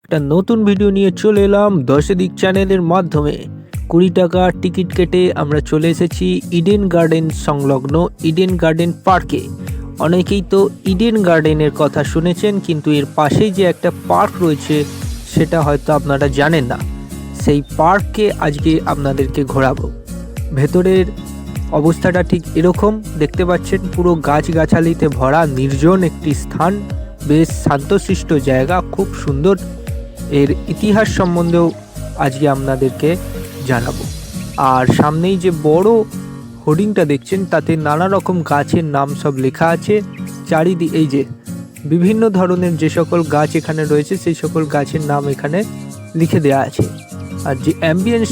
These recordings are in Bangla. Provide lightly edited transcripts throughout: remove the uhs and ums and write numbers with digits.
একটা নতুন ভিডিও নিয়ে চলে এলাম দশদিক চ্যানেলের মাধ্যমে। 20 টাকা টিকিট কেটে আমরা চলে এসেছি ইডেন গার্ডেন সংলগ্ন ইডেন গার্ডেন পার্কে। অনেকেই তো ইডেন গার্ডেনের কথা শুনেছেন, কিন্তু এর পাশেই যে একটা পার্ক রয়েছে সেটা হয়তো আপনারা জানেন না। সেই পার্ককে আজকে আপনাদেরকে ঘোরাবো। ভেতরের অবস্থাটা ঠিক এরকম দেখতে পাচ্ছেন, পুরো গাছগাছালিতে ভরা নির্জন একটি স্থান, বেশ শান্তশিষ্ট জায়গা, খুব সুন্দর। এর ইতিহাস সম্বন্ধেও আজকে আপনাদেরকে জানাবো। আর সামনেই যে বড় হোর্ডিংটা দেখছেন তাতে নানা রকম গাছের নাম সব লেখা আছে। চারিদিকে এই যে বিভিন্ন ধরনের যে সকল গাছ এখানে রয়েছে সেই সকল গাছের নাম এখানে লিখে দেওয়া আছে। আর যে অ্যাম্বিয়েন্স,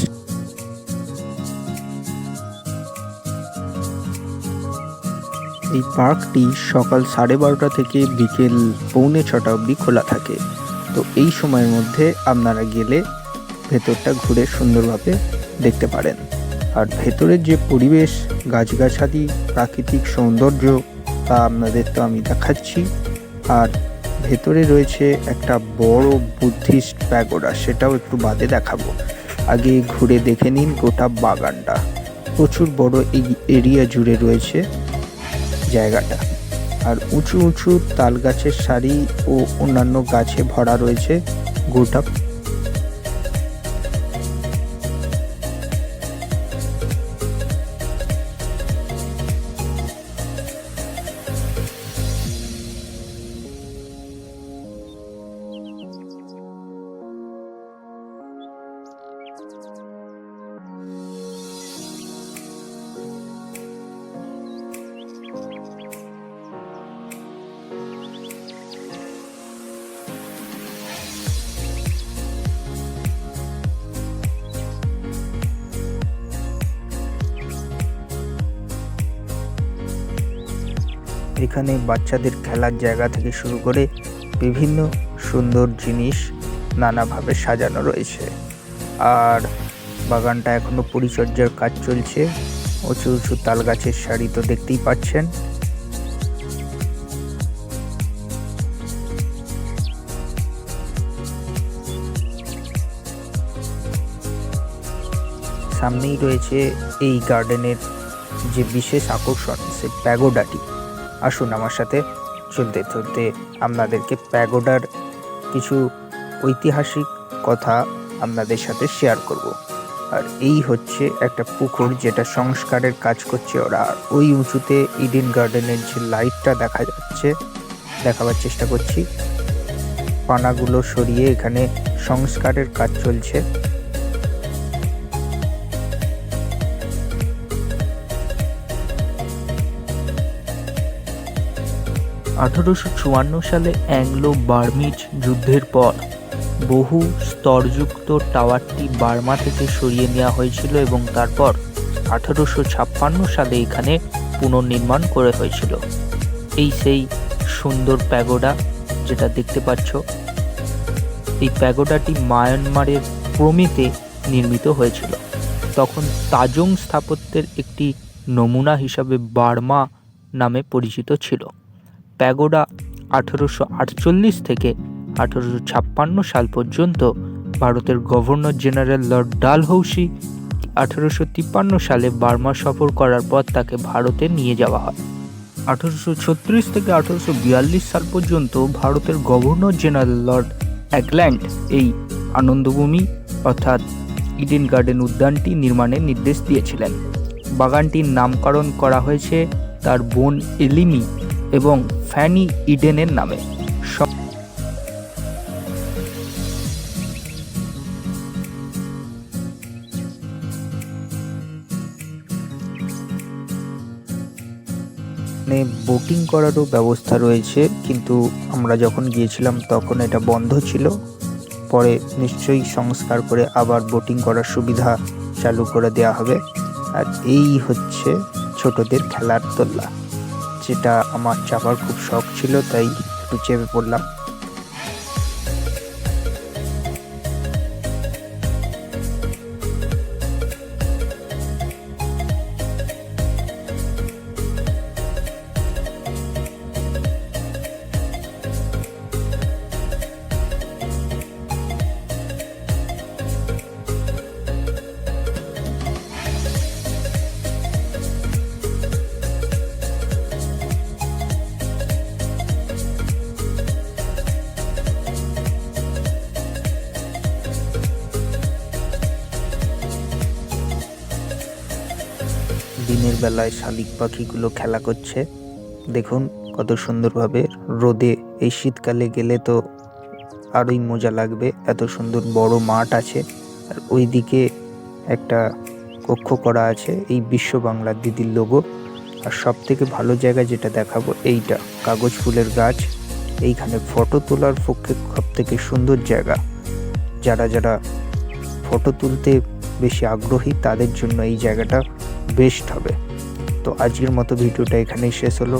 এই পার্কটি সকাল 12:30 থেকে বিকেল 6:45 অবধি খোলা থাকে। তো এই সময়ের মধ্যে আপনারা গেলে ভেতরটা ঘুরে সুন্দরভাবে দেখতে পারেন। আর ভেতরের যে পরিবেশ, গাছগাছালি, প্রাকৃতিক সৌন্দর্য তা আপনাদের তো আমি দেখাচ্ছি। আর ভেতরে রয়েছে একটা বড় বুদ্ধিস্ট প্যাগোডা, সেটাও একটু বাদে দেখাবো। আগে ঘুরে দেখে নিন গোটা বাগানটা। প্রচুর বড় এই এরিয়া জুড়ে রয়েছে জায়গাটা। আর উঁচু উঁচু তাল গাছের সারি ও অন্যান্য গাছে ভরা রয়েছে গোটা। এখানে বাচ্চাদের খেলার জায়গা থেকে শুরু করে বিভিন্ন সুন্দর জিনিস নানাভাবে সাজানো রয়েছে। আর বাগানটা এখনো পরিচর্যার কাজ চলছে। উঁচু উঁচু তাল গাছের সারি তো দেখতেই পাচ্ছেন। সামনেই রয়েছে এই গার্ডেনের যে বিশেষ আকর্ষণ, সে প্যাগোডাটি। আসুন আমার সাথে চলতে চলতে আপনাদেরকে প্যাগোডার কিছু ঐতিহাসিক কথা আপনাদের সাথে শেয়ার করব। আর এই হচ্ছে একটা পুকুর যেটা সংস্কারের কাজ করছে ওরা। ওই উঁচুতে ইডেন গার্ডেনের যে লাইটটা দেখা যাচ্ছে, দেখাবার চেষ্টা করছি। পানাগুলো সরিয়ে এখানে সংস্কারের কাজ চলছে। 1854 সালে অ্যাংলো বার্মিজ যুদ্ধের পর বহু স্তরযুক্ত টাওয়ারটি বার্মা থেকে সরিয়ে নেওয়া হয়েছিল এবং তারপর 1856 সালে এখানে পুনর্নির্মাণ করে হয়েছিল। এই সেই সুন্দর প্যাগোডা যেটা দেখতে পাচ্ছ। এই প্যাগোডাটি মায়ানমারের ক্রমেতে নির্মিত হয়েছিল। তখন তাজং স্থাপত্যের একটি নমুনা হিসাবে বার্মা নামে পরিচিত ছিল। প্যাগোডা 1848 থেকে 1856 সাল পর্যন্ত ভারতের গভর্নর জেনারেল লর্ড ডালহৌসি 1853 সালে বার্মা সফর করার পর তাকে ভারতে নিয়ে যাওয়া হয়। 1836 থেকে 1842 সাল পর্যন্ত ভারতের গভর্নর জেনারেল লর্ড অ্যাকল্যান্ড এই আনন্দভূমি অর্থাৎ ইডেন গার্ডেন উদ্যানটি নির্মাণের নির্দেশ দিয়েছিলেন। বাগানটির নামকরণ করা হয়েছে তার বোন এলিমি এবং ফ্যানি ইডেনের নামে। বোটিং করারও ব্যবস্থা রয়েছে, কিন্তু আমরা যখন গিয়েছিলাম তখন এটা বন্ধ ছিল। পরে নিশ্চয়ই সংস্কার করে আবার বোটিং করার সুবিধা চালু করে দেওয়া হবে। আর এই হচ্ছে ছোটদের খেলার দোলনা, যেটা আমার চাপার খুব শখ ছিল, তাই একটু চেপে পড়লাম। দিনের বেলায় শালিক পাখিগুলো খেলা করছে। দেখুন কত সুন্দরভাবে রোদে, এই শীতকালে গেলে তো আরোই মজা লাগবে। এত সুন্দর বড় মাঠ আছে, আর ওইদিকে একটা কক্ষ করা আছে, এই বিশ্ব বাংলা দিদির লোগো। আর সব থেকে ভালো জায়গা যেটা দেখাবো, এইটা কাগজ ফুলের গাছ। এইখানে ফটো তোলার পক্ষে সব থেকে সুন্দর জায়গা। যারা যারা ফটো তুলতে বেশি আগ্রহী তাদের জন্য এই জায়গাটা বেস্ট হবে। তো আজকের মতো ভিডিওটা এখানেই শেষ হলো।